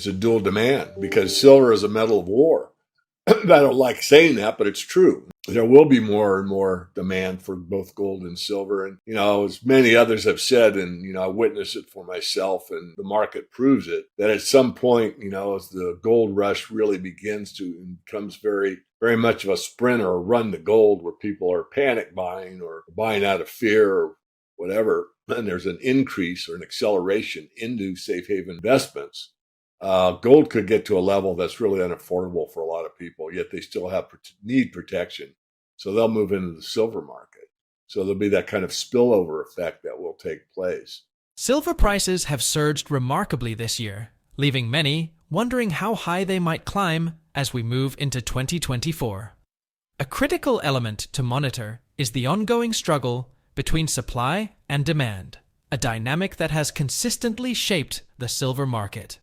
It's a dual demand because silver is a metal of war. I don't like saying that, but it's true. There will be more and more demand for both gold and silver. And, as many others have said, and, I witness it for myself and the market proves it, that at some point, as the gold rush really begins to and becomes very, very much of a sprint or a run to gold where people are panic buying or buying out of fear or whatever, and there's an increase or an acceleration into safe haven investments. Gold could get to a level that's really unaffordable for a lot of people, yet they still need protection. So they'll move into the silver market. So there'll be that kind of spillover effect that will take place. Silver prices have surged remarkably this year, leaving many wondering how high they might climb as we move into 2024. A critical element to monitor is the ongoing struggle between supply and demand, a dynamic that has consistently shaped the silver market.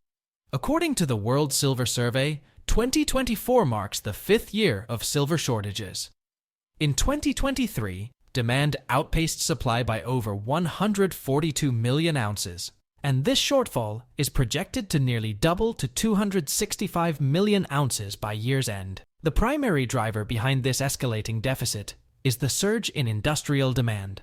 According to the World Silver Survey, 2024 marks the fifth year of silver shortages. In 2023, demand outpaced supply by over 142 million ounces, and this shortfall is projected to nearly double to 265 million ounces by year's end. The primary driver behind this escalating deficit is the surge in industrial demand.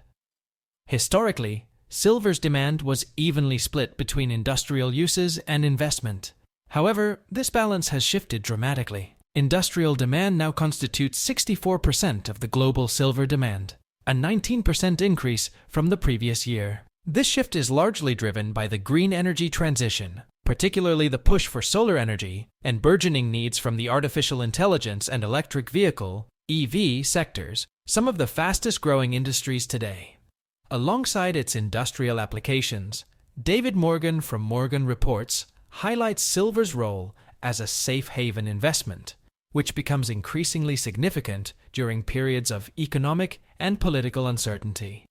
Historically, silver's demand was evenly split between industrial uses and investment. However, this balance has shifted dramatically. Industrial demand now constitutes 64% of the global silver demand, a 19% increase from the previous year. This shift is largely driven by the green energy transition, particularly the push for solar energy and burgeoning needs from the artificial intelligence and electric vehicle (EV) sectors, some of the fastest growing industries today. Alongside its industrial applications, David Morgan from Morgan Reports highlights silver's role as a safe haven investment, which becomes increasingly significant during periods of economic and political uncertainty.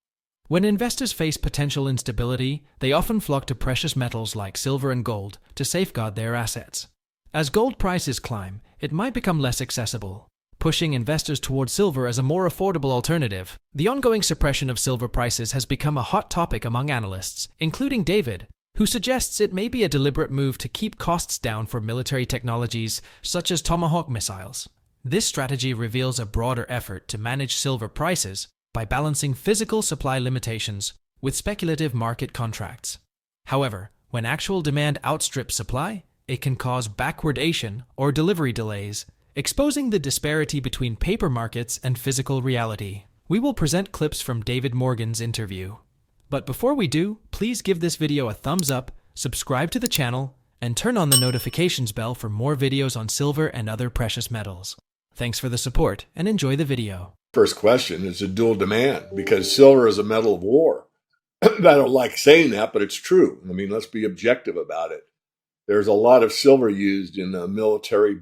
When investors face potential instability, they often flock to precious metals like silver and gold to safeguard their assets. As gold prices climb, it might become less accessible, pushing investors towards silver as a more affordable alternative. The ongoing suppression of silver prices has become a hot topic among analysts, including David, who suggests it may be a deliberate move to keep costs down for military technologies such as Tomahawk missiles. This strategy reveals a broader effort to manage silver prices by balancing physical supply limitations with speculative market contracts. However, when actual demand outstrips supply, it can cause backwardation or delivery delays, exposing the disparity between paper markets and physical reality. We will present clips from David Morgan's interview. But before we do, please give this video a thumbs up, subscribe to the channel, and turn on the notifications bell for more videos on silver and other precious metals. Thanks for the support and enjoy the video. First question is a dual demand because silver is a metal of war. I don't like saying that, but it's true. I mean, let's be objective about it. There's a lot of silver used in the military.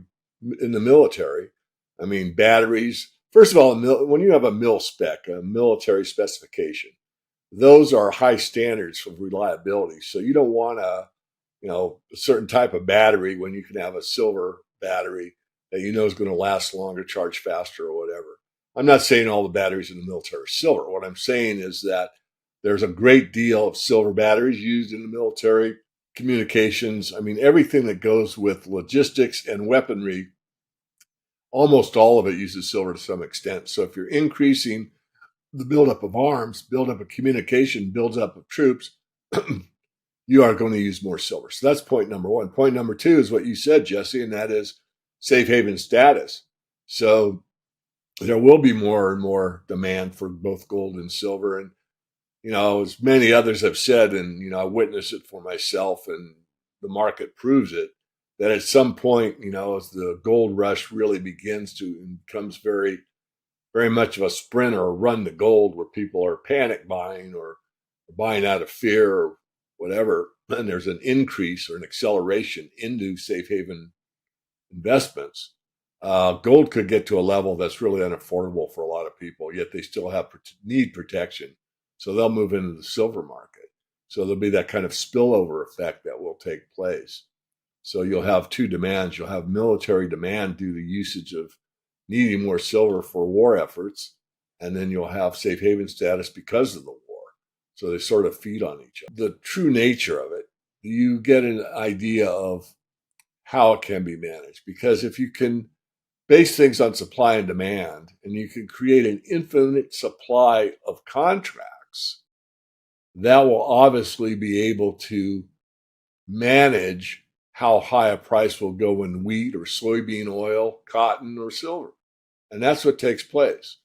I mean, batteries. First of all, when you have a military specification, those are high standards for reliability. So you don't want a certain type of battery when you can have a silver battery that is going to last longer, charge faster, or whatever. I'm not saying all the batteries in the military are silver. What I'm saying is that there's a great deal of silver batteries used in the military, communications. I mean, everything that goes with logistics and weaponry, almost all of it uses silver to some extent. So if you're increasing the buildup of arms, buildup of communication, buildup of troops, you are going to use more silver. So that's point number one. Point number two is what you said, Jesse, and that is safe haven status. So there will be more and more demand for both gold and silver. And, as many others have said, and, I witness it for myself and the market proves it, that at some point, as the gold rush really begins to and becomes very, very much of a sprint or a run to gold where people are panic buying or buying out of fear or whatever, and there's an increase or an acceleration into safe haven investments. Gold could get to a level that's really unaffordable for a lot of people, yet they still need protection. So they'll move into the silver market. So there'll be that kind of spillover effect that will take place. So you'll have two demands. You'll have military demand due to usage of needing more silver for war efforts, and then you'll have safe haven status because of the war. So they sort of feed on each other. The true nature of it, you get an idea of how it can be managed. Because if you can base things on supply and demand, and you can create an infinite supply of contracts, that will obviously be able to manage how high a price will go in wheat or soybean oil, cotton, or silver. And that's what takes place.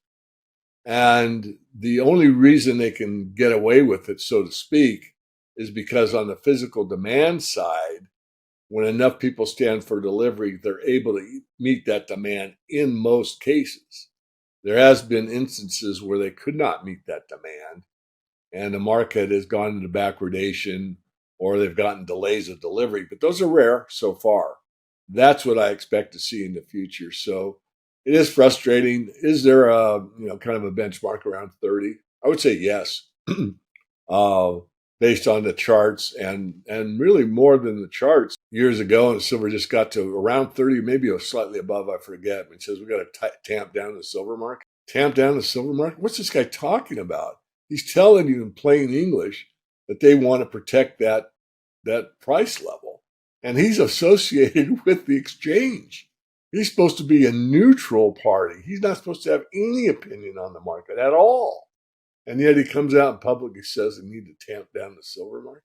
And the only reason they can get away with it, so to speak, is because on the physical demand side, when enough people stand for delivery, they're able to meet that demand in most cases. There has been instances where they could not meet that demand, and the market has gone into backwardation or they've gotten delays of delivery, but those are rare so far. That's what I expect to see in the future. So it is frustrating. Is there a kind of a benchmark around 30? I would say yes, uh, based on the charts and really more than the charts. Years ago, and silver just got to around 30, maybe it was slightly above. I forget. It says we got to tamp down the silver market. Tamp down the silver market. What's this guy talking about? He's telling you in plain English that they want to protect that price level, and he's associated with the exchange. He's supposed to be a neutral party. He's not supposed to have any opinion on the market at all. And yet he comes out and publicly says they need to tamp down the silver market.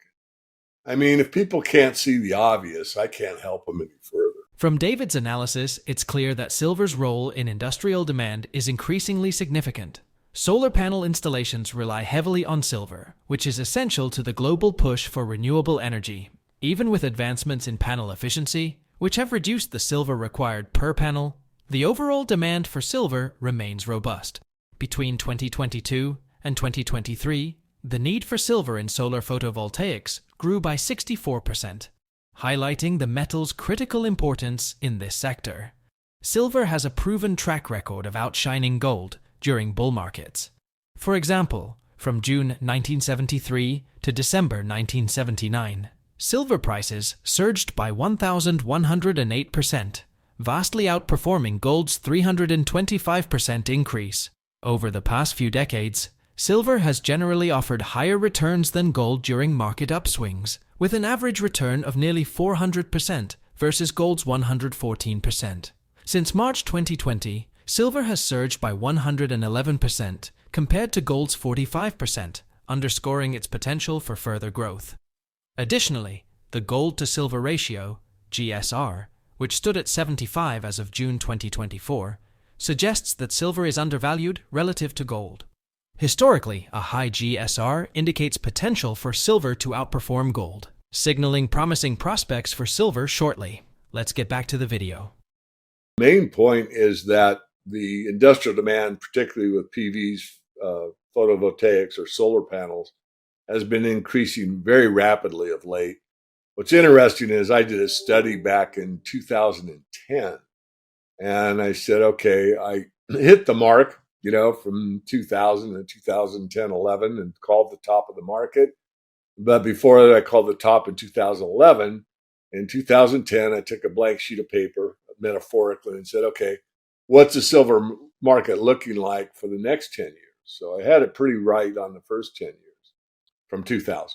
I mean, if people can't see the obvious, I can't help them any further. From David's analysis, it's clear that silver's role in industrial demand is increasingly significant. Solar panel installations rely heavily on silver, which is essential to the global push for renewable energy. Even with advancements in panel efficiency, which have reduced the silver required per panel, the overall demand for silver remains robust. Between 2022 and 2023, the need for silver in solar photovoltaics grew by 64%, highlighting the metal's critical importance in this sector. Silver has a proven track record of outshining gold during bull markets. For example, from June 1973 to December 1979, silver prices surged by 1,108%, vastly outperforming gold's 325% increase. Over the past few decades, silver has generally offered higher returns than gold during market upswings, with an average return of nearly 400% versus gold's 114%. Since March 2020, silver has surged by 111% compared to gold's 45%, underscoring its potential for further growth. Additionally, the gold-to-silver ratio, GSR, which stood at 75 as of June 2024, suggests that silver is undervalued relative to gold. Historically, a high GSR indicates potential for silver to outperform gold, signaling promising prospects for silver shortly. Let's get back to the video. The main point is that the industrial demand, particularly with PVs, photovoltaics or solar panels, has been increasing very rapidly of late. What's interesting is I did a study back in 2010, and I said, okay, I hit the mark, from 2000 to 2010, 11, and called the top of the market. But before that, I called the top in 2011. In 2010, I took a blank sheet of paper, metaphorically, and said, okay, what's the silver market looking like for the next 10 years? So I had it pretty right on the first 10 years from 2000.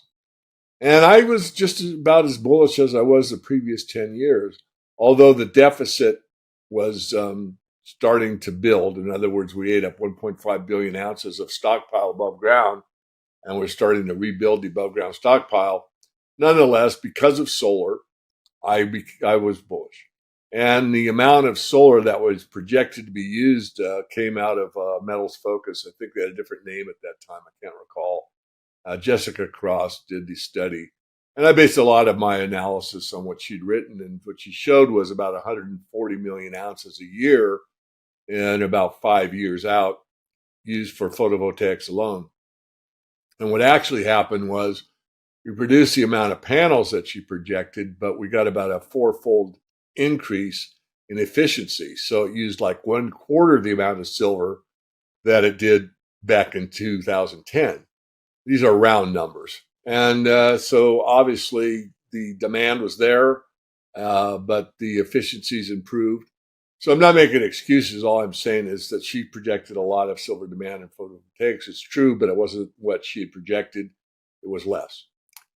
And I was just about as bullish as I was the previous 10 years, although the deficit was starting to build. In other words, we ate up 1.5 billion ounces of stockpile above ground, and we're starting to rebuild the above ground stockpile. Nonetheless, because of solar, I was bullish. And the amount of solar that was projected to be used came out of Metals Focus. I think they had a different name at that time. I can't recall. Jessica Cross did the study. And I based a lot of my analysis on what she'd written. And what she showed was about 140 million ounces a year in about 5 years out used for photovoltaics alone. And what actually happened was we produced the amount of panels that she projected, but we got about a 4-fold increase in efficiency. So it used like 1/4 the amount of silver that it did back in 2010. These are round numbers. And so obviously the demand was there, but the efficiencies improved. So I'm not making excuses. All I'm saying is that she projected a lot of silver demand in photovoltaics. It's true, but it wasn't what she had projected. It was less.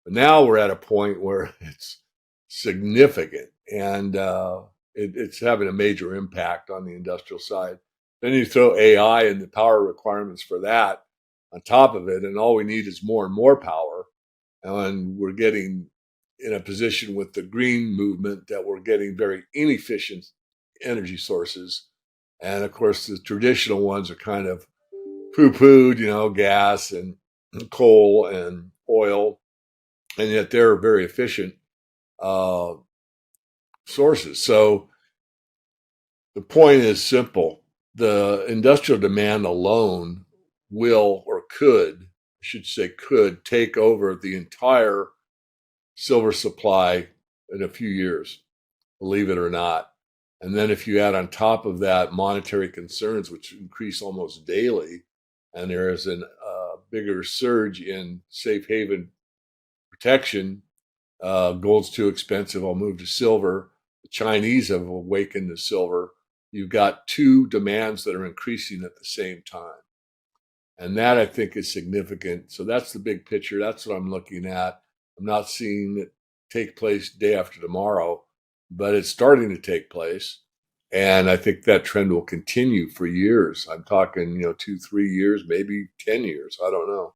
But now we're at a point where it's significant. and it's having a major impact on the industrial side. Then you throw AI and the power requirements for that on top of it, and all we need is more and more power. And we're getting in a position with the green movement that we're getting very inefficient energy sources. And of course, the traditional ones are kind of poo-pooed, gas and coal and oil, and yet they're very efficient sources. So the point is simple. The industrial demand alone will, or could, I should say could, take over the entire silver supply in a few years, believe it or not. And then if you add on top of that monetary concerns, which increase almost daily, and there is a bigger surge in safe haven protection, gold's too expensive, I'll move to silver. The Chinese have awakened to silver. You've got two demands that are increasing at the same time. And that I think is significant. So that's the big picture. That's what I'm looking at. I'm not seeing it take place day after tomorrow, but it's starting to take place. And I think that trend will continue for years. I'm talking, 2-3 years, maybe 10 years. I don't know.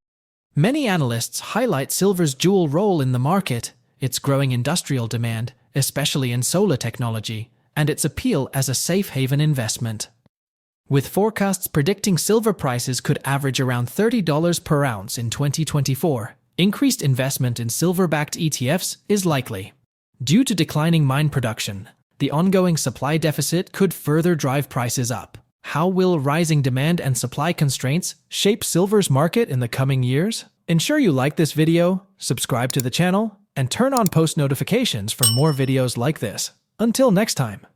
Many analysts highlight silver's dual role in the market, its growing industrial demand, especially in solar technology, and its appeal as a safe haven investment. With forecasts predicting silver prices could average around $30 per ounce in 2024, increased investment in silver-backed ETFs is likely. Due to declining mine production, the ongoing supply deficit could further drive prices up. How will rising demand and supply constraints shape silver's market in the coming years? Ensure you like this video, subscribe to the channel, and turn on post notifications for more videos like this. Until next time.